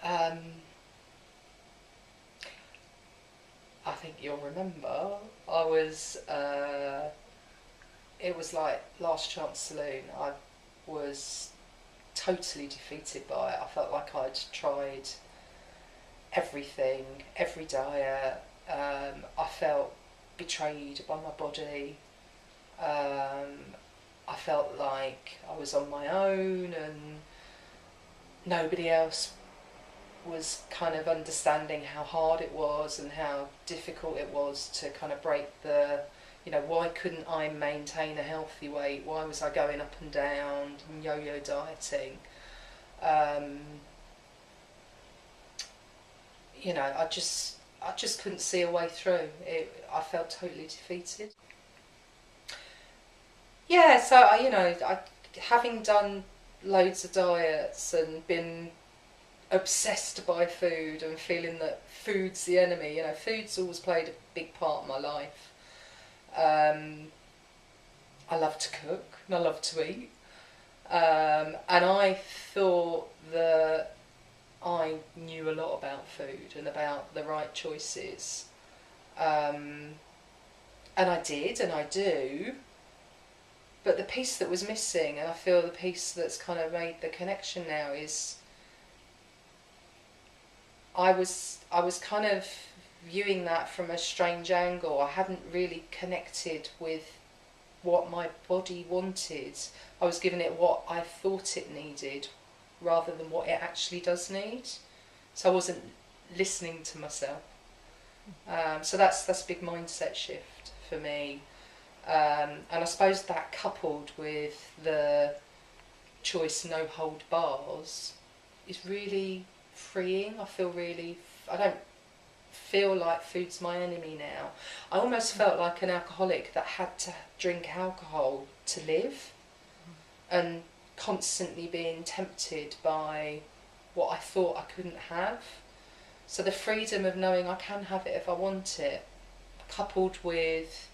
Um, I think you'll remember, I was, it was like Last Chance Saloon. I was totally defeated by it. I felt like I'd tried everything, every diet. I felt betrayed by my body. I felt like I was on my own and nobody else was kind of understanding how hard it was and how difficult it was to kind of break the, why couldn't I maintain a healthy weight? Why was I going up and down and yo-yo dieting? Um, I just couldn't see a way through. I felt totally defeated. Yeah, so having done loads of diets and been obsessed by food and feeling that food's the enemy. Food's always played a big part in my life. Um, I love to cook and I love to eat. And I thought that I knew a lot about food and about the right choices. Um, and I did and I do. But the piece that was missing, and I feel the piece that's kind of made the connection now, is I was kind of viewing that from a strange angle. I hadn't really connected with what my body wanted. I was giving it what I thought it needed rather than what it actually does need. So I wasn't listening to myself. So that's a big mindset shift for me. And I suppose that coupled with the choice no hold bars is really freeing. I don't feel like food's my enemy now. I almost felt like an alcoholic that had to drink alcohol to live and constantly being tempted by what I thought I couldn't have. So the freedom of knowing I can have it if I want it, coupled with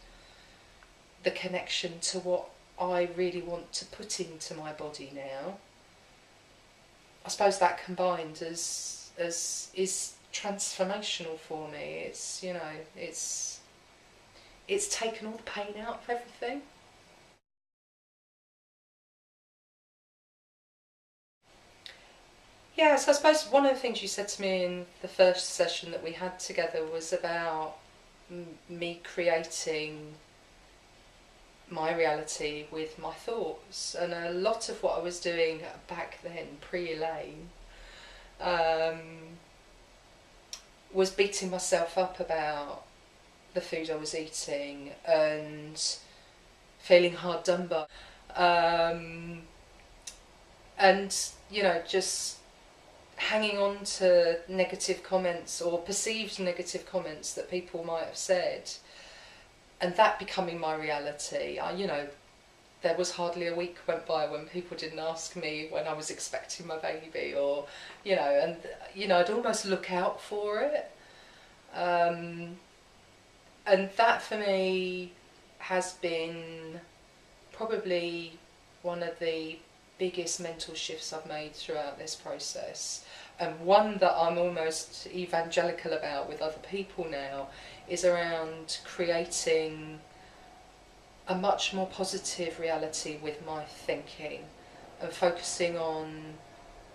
the connection to what I really want to put into my body now, I suppose that combined is transformational for me. It's taken all the pain out of everything. Yeah, so I suppose one of the things you said to me in the first session that we had together was about me creating my reality with my thoughts, and a lot of what I was doing back then, pre-Elaine, um, was beating myself up about the food I was eating and feeling hard done by, um, and just hanging on to negative comments or perceived negative comments that people might have said, and that becoming my reality. There was hardly a week went by when people didn't ask me when I was expecting my baby, or and I'd almost look out for it, and that for me has been probably one of the biggest mental shifts I've made throughout this process, and one that I'm almost evangelical about with other people now, is around creating a much more positive reality with my thinking and focusing on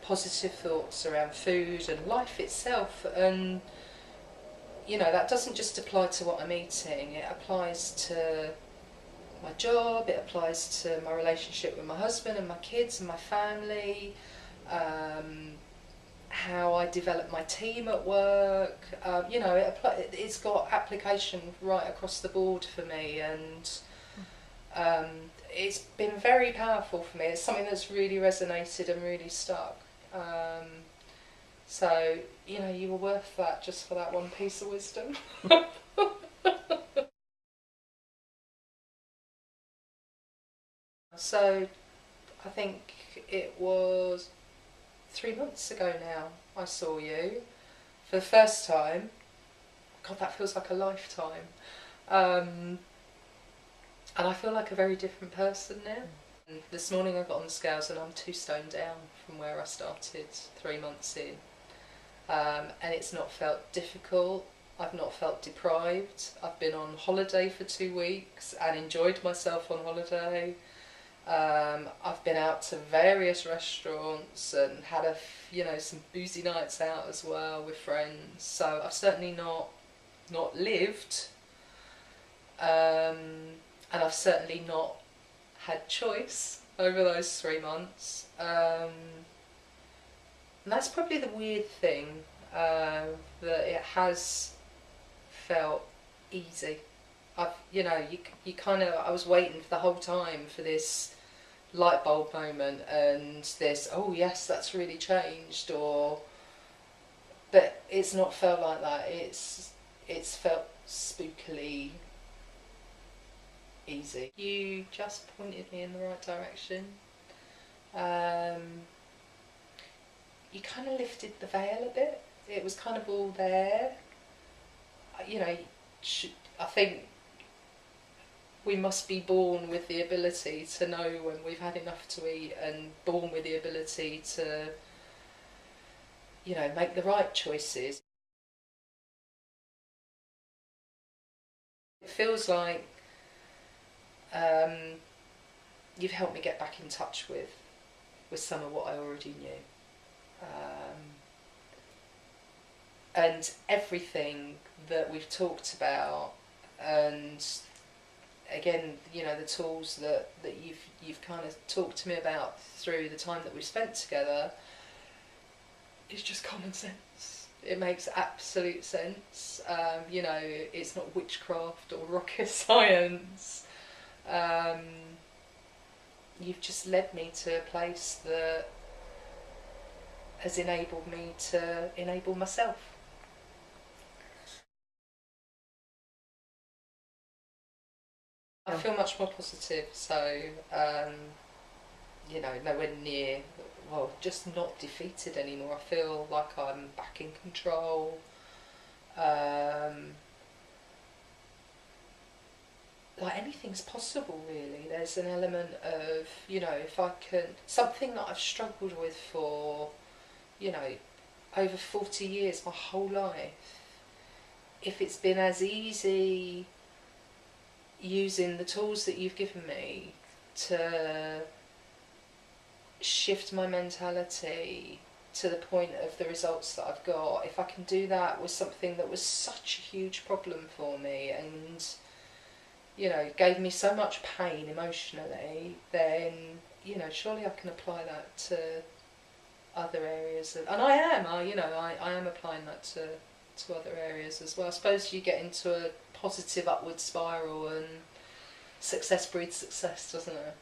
positive thoughts around food and life itself. And that doesn't just apply to what I'm eating, it applies to my job, it applies to my relationship with my husband and my kids and my family, how I develop my team at work. It's got application right across the board for me, and um, it's been very powerful for me. It's something that's really resonated and really stuck. So, you were worth that just for that one piece of wisdom. So, I think it was 3 months ago now I saw you for the first time. God, that feels like a lifetime. Um, and I feel like a very different person now. And this morning I got on the scales and I'm 2 stone down from where I started 3 months in. and it's not felt difficult. I've not felt deprived. I've been on holiday for 2 weeks and enjoyed myself on holiday. I've been out to various restaurants and had some boozy nights out as well with friends. So I've certainly not lived, and I've certainly not had choice over those 3 months. And that's probably the weird thing, that it has felt easy. You kind of, I was waiting for the whole time for this light bulb moment and this, oh yes, that's really changed, but it's not felt like that. It's felt spookily easy. You just pointed me in the right direction. You kind of lifted the veil a bit. It was kind of all there. I think we must be born with the ability to know when we've had enough to eat, and born with the ability to, make the right choices. It feels like you've helped me get back in touch with some of what I already knew. And everything that we've talked about, and again, the tools that you've kind of talked to me about through the time that we've spent together, is just common sense. It makes absolute sense. It's not witchcraft or rocket science. You've just led me to a place that has enabled me to enable myself. I feel much more positive, so nowhere near, well, just not defeated anymore. I feel like I'm back in control. Like anything's possible, really. There's an element of, if I can, something that I've struggled with for, over 40 years, my whole life. If it's been as easy using the tools that you've given me to shift my mentality to the point of the results that I've got, if I can do that with something that was such a huge problem for me and, gave me so much pain emotionally, then, surely I can apply that to other areas. And I am applying that to other areas as well. I suppose you get into a positive upward spiral, and success breeds success, doesn't it?